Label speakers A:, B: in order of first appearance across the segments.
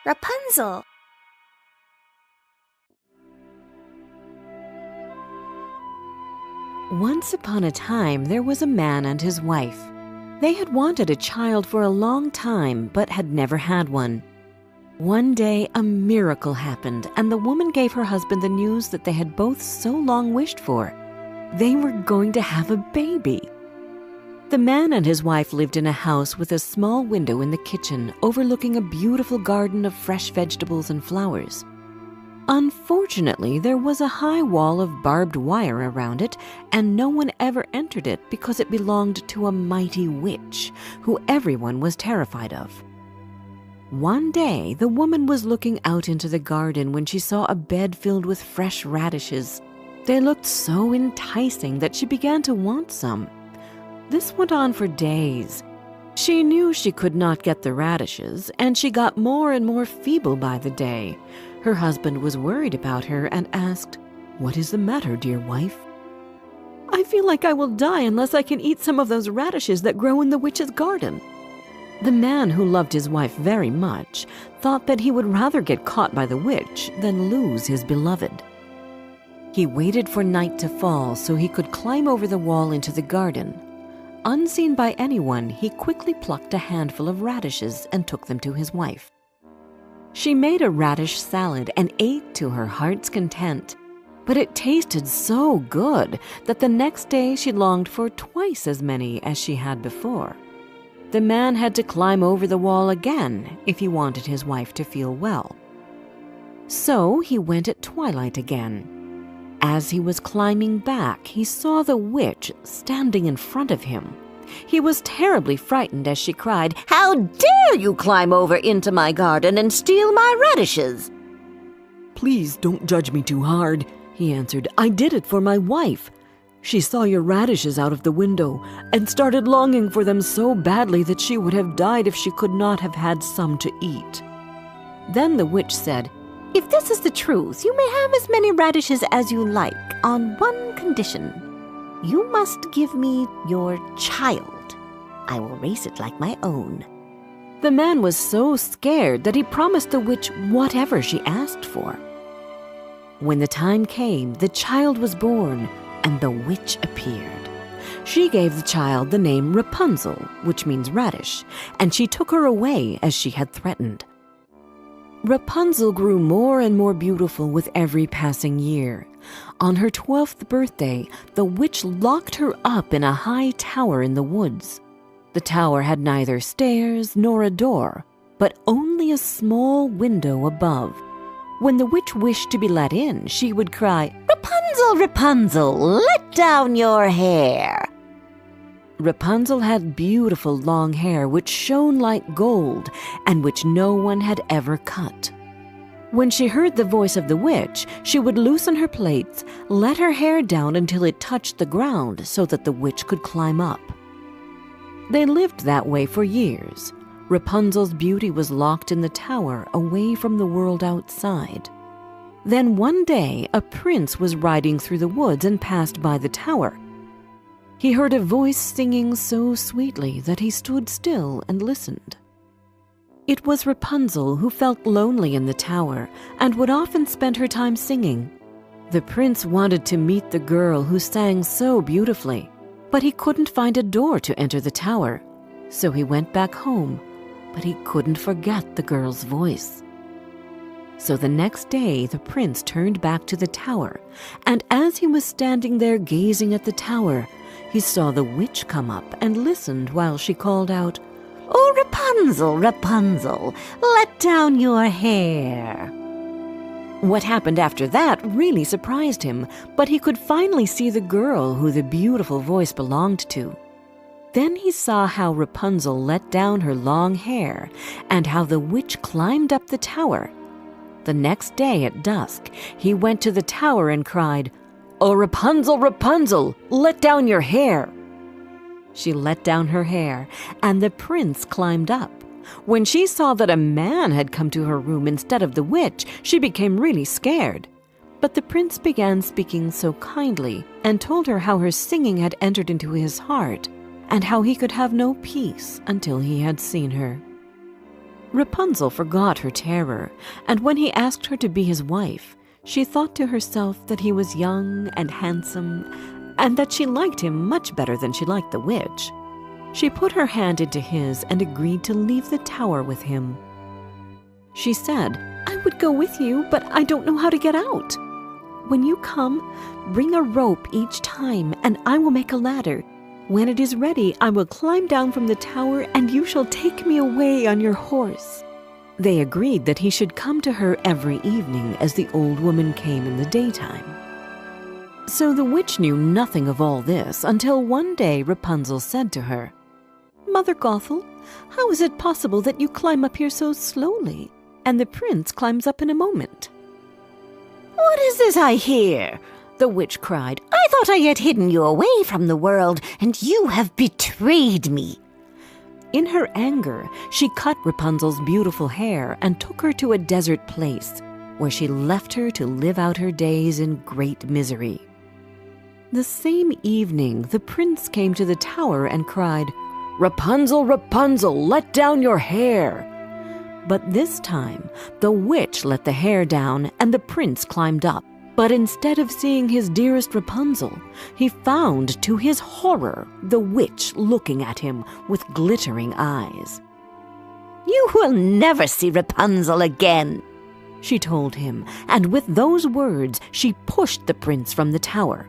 A: Rapunzel!
B: Once upon a time, there was a man and his wife. They had wanted a child for a long time, but had never had one. One day, a miracle happened, and the woman gave her husband the news that they had both so long wished for. They were going to have a baby. The man and his wife lived in a house with a small window in the kitchen overlooking a beautiful garden of fresh vegetables and flowers. Unfortunately, there was a high wall of barbed wire around it, and no one ever entered it because it belonged to a mighty witch, who everyone was terrified of. One day, the woman was looking out into the garden when she saw a bed filled with fresh radishes. They looked so enticing that she began to want some. This went on for days. She knew she could not get the radishes, and she got more and more feeble by the day. Her husband was worried about her and asked, "What is the matter, dear wife?" "I feel like I will die unless I can eat some of those radishes that grow in the witch's garden." The man, who loved his wife very much, thought that he would rather get caught by the witch than lose his beloved. He waited for night to fall so he could climb over the wall into the garden. Unseen by anyone, he quickly plucked a handful of radishes and took them to his wife. She made a radish salad and ate to her heart's content, but it tasted so good that the next day she longed for twice as many as she had before. The man had to climb over the wall again if he wanted his wife to feel well. So he went at twilight again. As he was climbing back, he saw the witch standing in front of him. He was terribly frightened as she cried, "How dare you climb over into my garden and steal my radishes?" "Please don't judge me too hard," he answered. "I did it for my wife. She saw your radishes out of the window and started longing for them so badly that she would have died if she could not have had some to eat." Then the witch said, "If this is the truth, you may have as many radishes as you like, on one condition. You must give me your child. I will raise it like my own." The man was so scared that he promised the witch whatever she asked for. When the time came, the child was born, and the witch appeared. She gave the child the name Rapunzel, which means radish, and she took her away as she had threatened. Rapunzel grew more and more beautiful with every passing year. On her 12th birthday, the witch locked her up in a high tower in the woods. The tower had neither stairs nor a door, but only a small window above. When the witch wished to be let in, she would cry, "Rapunzel, Rapunzel, let down your hair." Rapunzel had beautiful long hair which shone like gold and which no one had ever cut. When she heard the voice of the witch, she would loosen her plaits, let her hair down until it touched the ground so that the witch could climb up. They lived that way for years. Rapunzel's beauty was locked in the tower, away from the world outside. Then one day, a prince was riding through the woods and passed by the tower. He heard a voice singing so sweetly that he stood still and listened. It was Rapunzel, who felt lonely in the tower and would often spend her time singing. The prince wanted to meet the girl who sang so beautifully, but he couldn't find a door to enter the tower. So he went back home, but he couldn't forget the girl's voice. So the next day, the prince turned back to the tower, and as he was standing there gazing at the tower, he saw the witch come up and listened while she called out, "Oh, Rapunzel, Rapunzel, let down your hair." What happened after that really surprised him, but he could finally see the girl who the beautiful voice belonged to. Then he saw how Rapunzel let down her long hair and how the witch climbed up the tower. The next day at dusk, he went to the tower and cried, "Oh, Rapunzel, Rapunzel, let down your hair." She let down her hair, and the prince climbed up. When she saw that a man had come to her room instead of the witch, she became really scared. But the prince began speaking so kindly and told her how her singing had entered into his heart and how he could have no peace until he had seen her. Rapunzel forgot her terror, and when he asked her to be his wife, she thought to herself that he was young and handsome, and that she liked him much better than she liked the witch. She put her hand into his and agreed to leave the tower with him. She said, "I would go with you, but I don't know how to get out. When you come, bring a rope each time, and I will make a ladder. When it is ready, I will climb down from the tower, and you shall take me away on your horse." They agreed that he should come to her every evening as the old woman came in the daytime. So the witch knew nothing of all this until one day Rapunzel said to her, "Mother Gothel, how is it possible that you climb up here so slowly, and the prince climbs up in a moment?"
A: "What is this I hear?" the witch cried. "I thought I had hidden you away from the world, and you have betrayed me."
B: In her anger, she cut Rapunzel's beautiful hair and took her to a desert place, where she left her to live out her days in great misery. The same evening, the prince came to the tower and cried, "Rapunzel, Rapunzel, let down your hair!" But this time, the witch let the hair down and the prince climbed up. But instead of seeing his dearest Rapunzel, he found, to his horror, the witch looking at him with glittering eyes.
A: "You will never see Rapunzel again,"
B: she told him, and with those words she pushed the prince from the tower.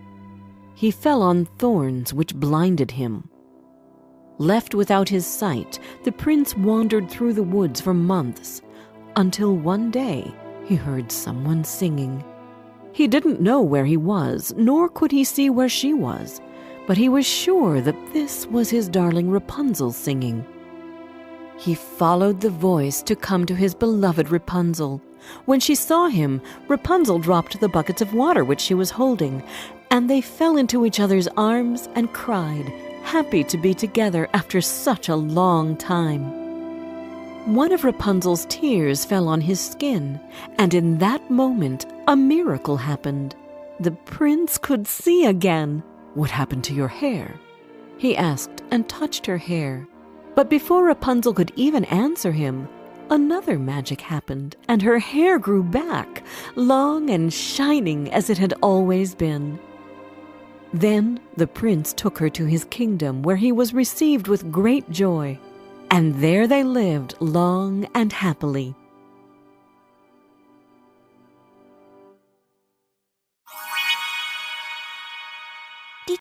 B: He fell on thorns which blinded him. Left without his sight, the prince wandered through the woods for months, until one day he heard someone singing. He didn't know where he was, nor could he see where she was, but he was sure that this was his darling Rapunzel singing. He followed the voice to come to his beloved Rapunzel. When she saw him, Rapunzel dropped the buckets of water which she was holding, and they fell into each other's arms and cried, happy to be together after such a long time. One of Rapunzel's tears fell on his skin, and in that moment a miracle happened. The prince could see again. "What happened to your hair?" he asked, and touched her hair. But before Rapunzel could even answer him, another magic happened, and her hair grew back, long and shining as it had always been. Then the prince took her to his kingdom, where he was received with great joy. And there they lived long and happily.